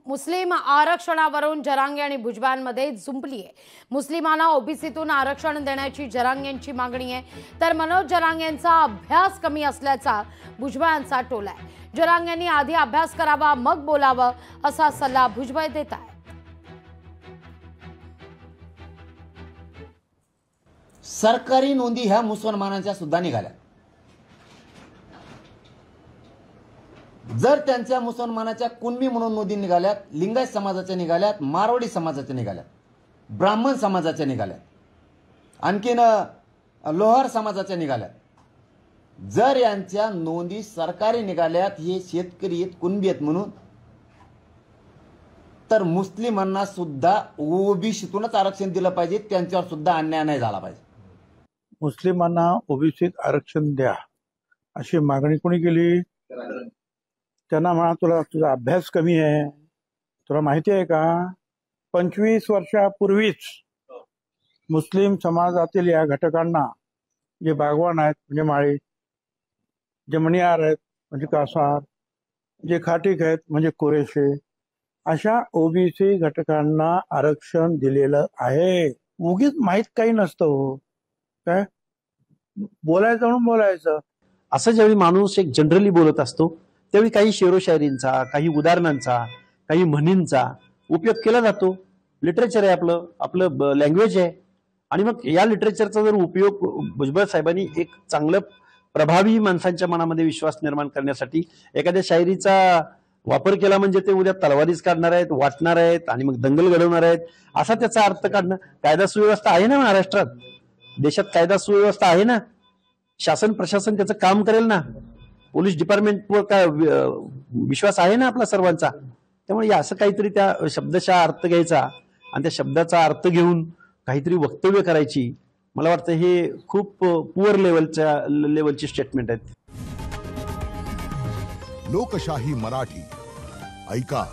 मुस्लिम आरक्षणावरून जरांगे आणि भुजबळांमध्ये जुंपली आहे। मुस्लिमांना ओबीसीतून आरक्षण देण्याची जरांगेंची मागणी आहे, तर मनोज जरांगेंचा अभ्यास कमी असल्याचा भुजबळांचा टोला आहे। जरांगेंनी आधी अभ्यास करावा मग बोलावं असा सल्ला भुजबळ देत आहेत। सरकारी नोंदी ह्या मुसलमानांच्या सुद्धा निघाल्या। जर त्यांच्या मुसलमानाच्या कुणबी म्हणून नोंदी निघाल्यात, लिंगायत समाजाच्या निघाल्यात, मारवाडी समाजाच्या निघाल्यात, ब्राह्मण समाजाच्या निघाल्यात, आणखीन लोहार समाजाच्या निघाल्यात, जर यांच्या नोंदी सरकारी निघाल्यात, हे शेतकरी आहेत, कुणबी आहेत म्हणून, तर मुस्लिमांना सुद्धा ओबीसीतूनच आरक्षण दिलं पाहिजे, त्यांच्यावर सुद्धा अन्याय नाही झाला पाहिजे। मुस्लिमांना ओबीसीत आरक्षण द्या अशी मागणी कोणी केली? त्यांना म्हणा तुझा अभ्यास कमी आहे। तुला माहिती आहे का 25 वर्षापूर्वीच मुस्लिम समाजातील या घटकांना, जे बागवान आहेत म्हणजे माळी, जे मणियार आहेत म्हणजे कासार, जे खाटीक आहेत म्हणजे कुरेशी, अशा ओबीसी घटकांना आरक्षण दिलेलं आहे। उगीच माहित काही नसतं, काय बोलायचं म्हणून बोलायचं। असं ज्यावेळी माणूस एक जनरली बोलत असतो त्यावेळी काही शेरोशायरींचा, काही उदाहरणांचा, काही म्हणींचा उपयोग केला जातो। लिटरेचर आहे आपलं, आपलं लँग्वेज आहे, आणि मग या लिटरेचरचा जर उपयोग भुजबळ साहेबांनी एक चांगलं प्रभावी माणसांच्या मनामध्ये विश्वास निर्माण करण्यासाठी एखाद्या शायरीचा वापर केला म्हणजे ते उद्या तलवारीच काढणार आहेत, वाटणार आहेत आणि मग दंगल घडवणार आहेत असा त्याचा अर्थ काढणं। कायदा सुव्यवस्था आहे ना महाराष्ट्रात, देशात कायदा सुव्यवस्था आहे ना, शासन प्रशासन त्याचं काम करेल ना, पोलीस डिपार्टमेंटवर काय विश्वास आहे ना आपला सर्वांचा। त्यामुळे असं काहीतरी त्या शब्दशः अर्थ घ्यायचा आणि त्या शब्दाचा अर्थ घेऊन काहीतरी वक्तव्य करायची, मला वाटतं हे खूप पुअर लेवलची स्टेटमेंट आहेत। लोकशाही मराठी ऐका,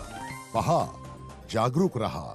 पहा, जागरूक रहा।